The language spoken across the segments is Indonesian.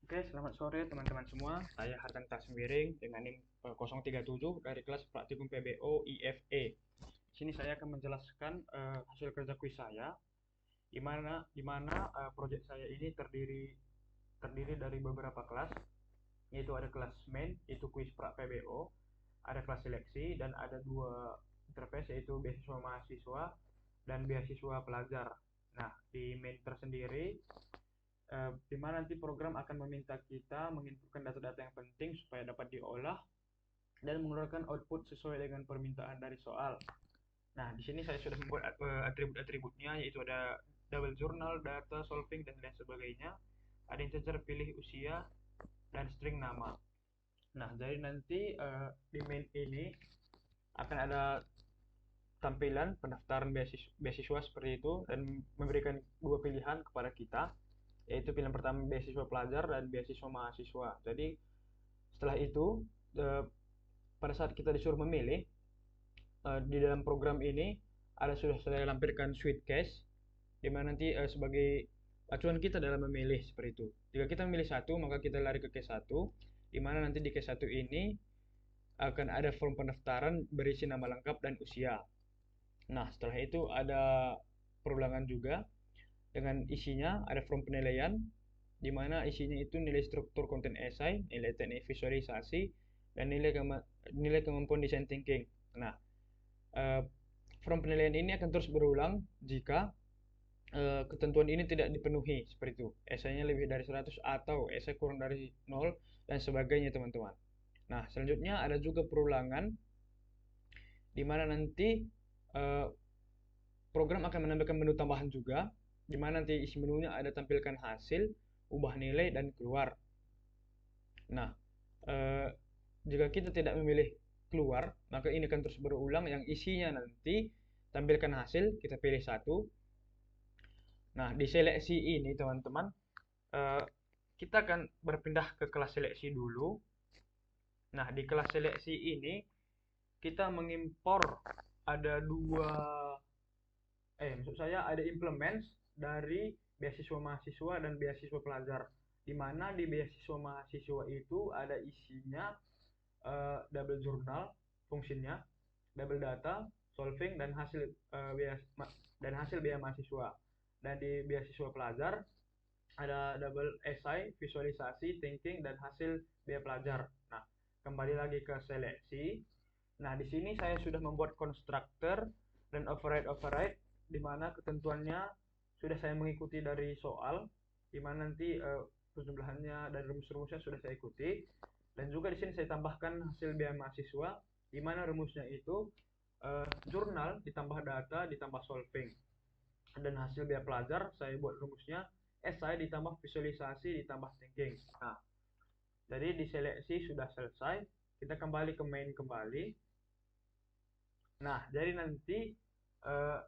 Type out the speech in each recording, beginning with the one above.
Oke, selamat sore teman-teman semua. Saya Hartanto Sembiring dengan NIM 037 dari kelas Praktikum PBO IFE. Di sini saya akan menjelaskan hasil kerja kuis saya, di mana proyek saya ini terdiri dari beberapa kelas, yaitu ada kelas main, itu kuis pra PBO, ada kelas seleksi, dan ada dua interface, yaitu beasiswa mahasiswa dan beasiswa pelajar. Nah, di main tersendiri di mana nanti program akan meminta kita menginputkan data-data yang penting supaya dapat diolah dan mengeluarkan output sesuai dengan permintaan dari soal. Nah, di sini saya sudah membuat atribut-atributnya, yaitu ada double journal, data, solving, dan lain sebagainya. Ada integer pilih usia dan string nama. Nah, jadi nanti di main ini akan ada tampilan pendaftaran beasiswa seperti itu dan memberikan dua pilihan kepada kita, yaitu pilihan pertama beasiswa pelajar dan beasiswa mahasiswa. Jadi setelah itu eh, pada saat kita disuruh memilih di dalam program ini sudah saya lampirkan sweet case di mana nanti sebagai acuan kita dalam memilih seperti itu. Jika kita memilih satu, maka kita lari ke case satu, di mana nanti di case satu ini akan ada form pendaftaran berisi nama lengkap dan usia. Nah, setelah itu ada perulangan juga dengan isinya, ada form penilaian di mana isinya itu nilai struktur konten esai, nilai teknik visualisasi, dan nilai kemampuan design thinking. Nah, eh, form penilaian ini akan terus berulang jika ketentuan ini tidak dipenuhi seperti itu. Esainya lebih dari 100 atau esai kurang dari 0 dan sebagainya, teman-teman. Nah, selanjutnya ada juga perulangan di mana nanti eh, program akan menambahkan menu tambahan juga, di mana nanti isi menunya ada tampilkan hasil, ubah nilai, dan keluar. Nah, eh, jika kita tidak memilih keluar, maka ini akan terus berulang yang isinya nanti tampilkan hasil, kita pilih satu. Nah, di seleksi ini teman-teman, eh, kita akan berpindah ke kelas seleksi dulu. Nah, di kelas seleksi ini kita mengimpor ada maksud saya ada implements dari beasiswa mahasiswa dan beasiswa pelajar. Di mana di beasiswa mahasiswa itu ada isinya double journal fungsinya, double data, solving dan hasil biaya mahasiswa. Dan di beasiswa pelajar ada double essay, visualisasi, thinking, dan hasil biaya pelajar. Nah, kembali lagi ke seleksi. Nah, di sini saya sudah membuat constructor dan override di mana ketentuannya sudah saya mengikuti dari soal, di mana nanti penjumlahannya dan rumus-rumusnya sudah saya ikuti. Dan juga di sini saya tambahkan hasil biaya mahasiswa, di mana rumusnya itu jurnal ditambah data ditambah solving. Dan hasil biaya pelajar saya buat rumusnya esai ditambah visualisasi ditambah thinking. Nah, jadi di seleksi sudah selesai. Kita kembali ke main kembali. Nah, jadi nanti eh,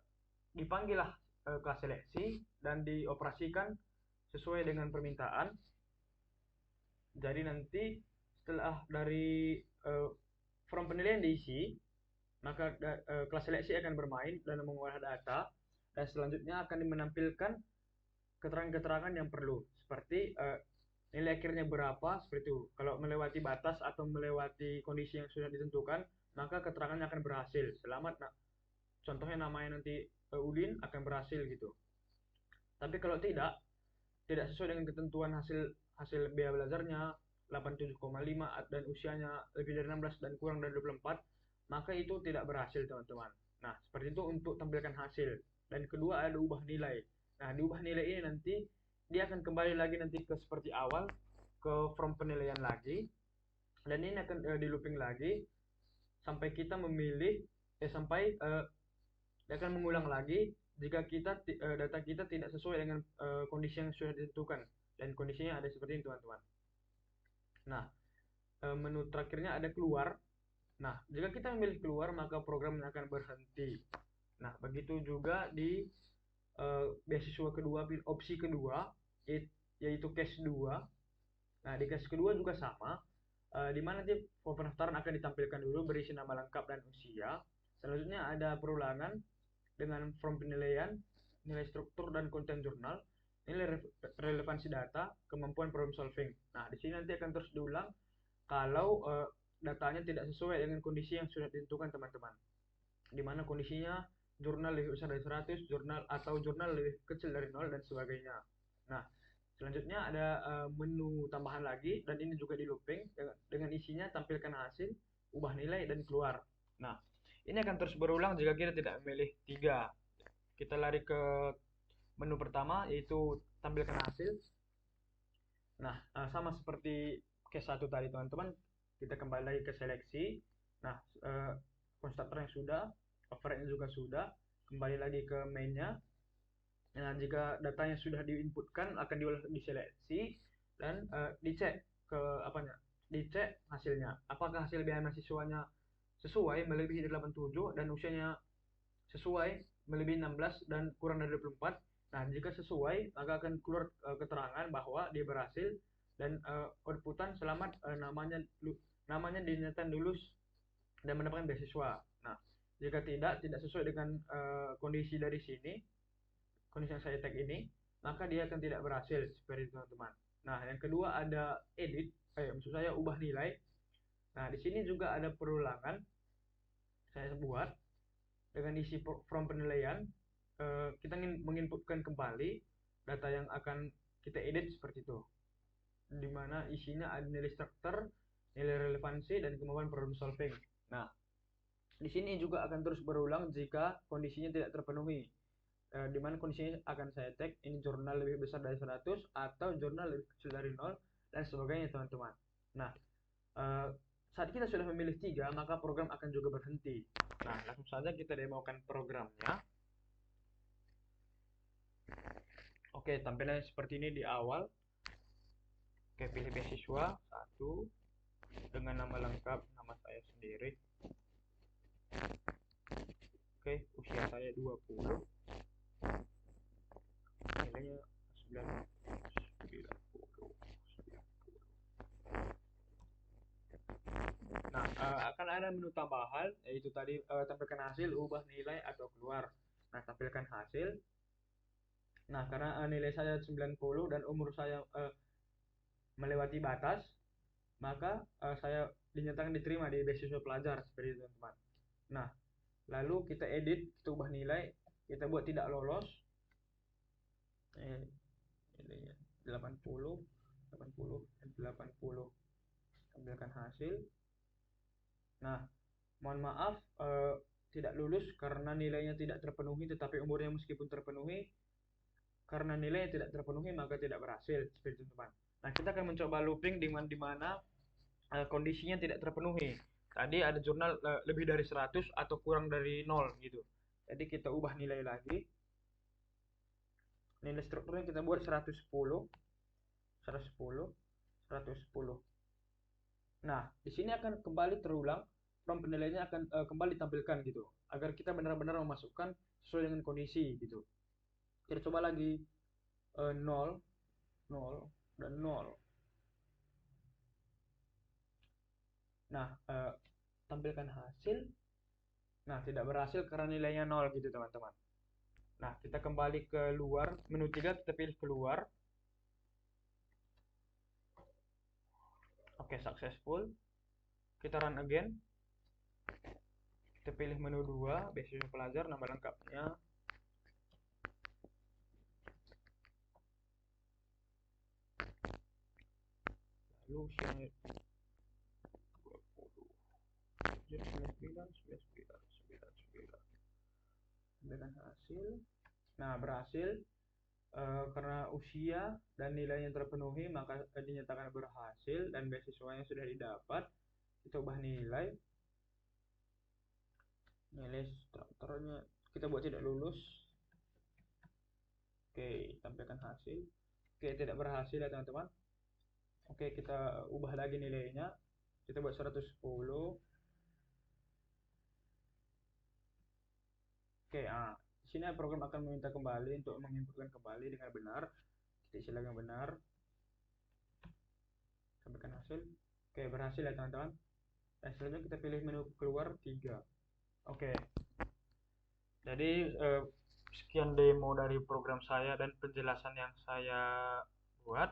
dipanggillah kelas seleksi dan dioperasikan sesuai dengan permintaan. Jadi nanti setelah dari eh, form penilaian diisi, maka kelas seleksi akan bermain dan mengolah data dan selanjutnya akan menampilkan keterangan-keterangan yang perlu seperti nilai akhirnya berapa seperti itu. Kalau melewati batas atau melewati kondisi yang sudah ditentukan, maka keterangannya akan berhasil. Selamat, nah, contohnya namanya nanti Udin akan berhasil gitu. Tapi kalau tidak sesuai dengan ketentuan hasil hasil biaya belajarnya 87,5 dan usianya lebih dari 16 dan kurang dari 24, maka itu tidak berhasil, teman-teman. Nah, seperti itu untuk tampilkan hasil. Dan kedua ada ubah nilai. Nah, di ubah nilai ini nanti dia akan kembali lagi nanti ke seperti awal, ke form penilaian lagi. Dan ini akan di looping lagi sampai kita memilih sampai dia akan mengulang lagi jika data kita tidak sesuai dengan kondisi yang sudah ditentukan, dan kondisinya ada seperti ini, teman-teman. Nah, menu terakhirnya ada keluar. Nah, jika kita memilih keluar, maka programnya akan berhenti. Nah, begitu juga di beasiswa kedua, opsi kedua, yaitu case 2. Nah, di case kedua juga sama, di mana nanti form pendaftaran akan ditampilkan dulu berisi nama lengkap dan usia. Selanjutnya ada perulangan dengan form penilaian, nilai struktur dan konten jurnal. nilai relevansi data, kemampuan problem solving. Nah, di sini nanti akan terus diulang kalau datanya tidak sesuai dengan kondisi yang sudah ditentukan teman-teman. Di mana kondisinya jurnal lebih besar dari 100, jurnal atau jurnal lebih kecil dari 0 dan sebagainya. Nah, selanjutnya ada menu tambahan lagi dan ini juga di looping dengan isinya tampilkan hasil, ubah nilai dan keluar. Nah, ini akan terus berulang jika kita tidak memilih tiga. Kita lari ke menu pertama yaitu tampilkan hasil. Nah, sama seperti case 1 tadi teman-teman, kita kembali lagi ke seleksi. Nah, konstruktor yang sudah, override juga sudah, kembali lagi ke mainnya. Nah, jika datanya sudah diinputkan akan diolah diseleksi dan dicek ke apanya? Dicek hasilnya. Apakah hasil biaya mahasiswanya sesuai melebihi 87 dan usianya sesuai melebihi 16 dan kurang dari 24. Nah, jika sesuai maka akan keluar keterangan bahwa dia berhasil dan outputan selamat namanya dinyatakan lulus dan mendapatkan beasiswa. Nah, jika tidak sesuai dengan kondisi dari sini, kondisi yang saya tag ini, maka dia akan tidak berhasil seperti itu teman-teman. Nah, yang kedua ada edit, maksud saya ubah nilai. Nah, di sini juga ada perulangan saya buat dengan isi from penilaian. Kita ingin menginputkan kembali data yang akan kita edit seperti itu, di mana isinya ada nilai struktur, nilai relevansi, dan kemampuan problem solving. Nah, di sini juga akan terus berulang jika kondisinya tidak terpenuhi. Di mana kondisinya akan saya tag ini jurnal lebih besar dari 100 atau jurnal lebih kecil dari 0 dan sebagainya teman-teman. Nah, saat kita sudah memilih tiga, maka program akan juga berhenti. Nah, langsung saja kita demokan programnya. Oke, tampilannya seperti ini di awal. Oke, pilih beasiswa satu dengan nama lengkap, nama saya sendiri. Oke, usia saya 20. Nilainya 90. Nah, akan ada menu tambahan yaitu tadi tampilkan hasil, ubah nilai atau keluar. Nah, tampilkan hasil. Nah, karena nilai saya 90 dan umur saya melewati batas, maka saya dinyatakan diterima di beasiswa pelajar seperti itu teman-teman. Nah, lalu kita edit, kita ubah nilai, kita buat tidak lolos. Nilainya 80, 80, 80. Tampilkan hasil. Nah, mohon maaf tidak lulus karena nilainya tidak terpenuhi, tetapi umurnya meskipun terpenuhi, karena nilainya tidak terpenuhi maka tidak berhasil seperti itu teman. Nah, kita akan mencoba looping di mana kondisinya tidak terpenuhi. Tadi ada jurnal lebih dari 100 atau kurang dari 0 gitu. Jadi kita ubah nilai lagi. Nilai strukturnya kita buat 110, 110, 110. Nah, di sini akan kembali terulang, from penilaiannya akan kembali ditampilkan gitu, agar kita benar-benar memasukkan sesuai dengan kondisi gitu. Kita coba lagi 0, 0, dan 0. Nah, tampilkan hasil. Nah, tidak berhasil karena nilainya 0 gitu teman-teman. Nah, kita kembali ke luar, menu 3 kita pilih keluar. Oke, successful. Kita run again. Kita pilih menu 2, beasiswa pelajar, nama lengkapnya. Lalu usianya 99. Dengan hasil. Nah, berhasil karena usia dan nilainya terpenuhi maka dinyatakan berhasil dan beasiswanya sudah didapat. Kita ubah nilai strukturnya kita buat tidak lulus. Oke, tampilkan hasil. Oke, tidak berhasil ya teman-teman. Oke, kita ubah lagi nilainya, kita buat 110. Oke, di sini program akan meminta kembali untuk menginputkan kembali dengan benar, titik silang yang benar. Tampilkan hasil. Oke, berhasil ya teman-teman. Dan selanjutnya kita pilih menu keluar 3. Oke. Jadi Sekian demo dari program saya dan penjelasan yang saya buat.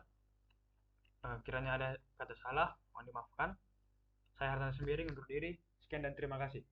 Kiranya ada kata salah, mohon dimaafkan. Saya Hartan Sembiring undur diri. Sekian dan terima kasih.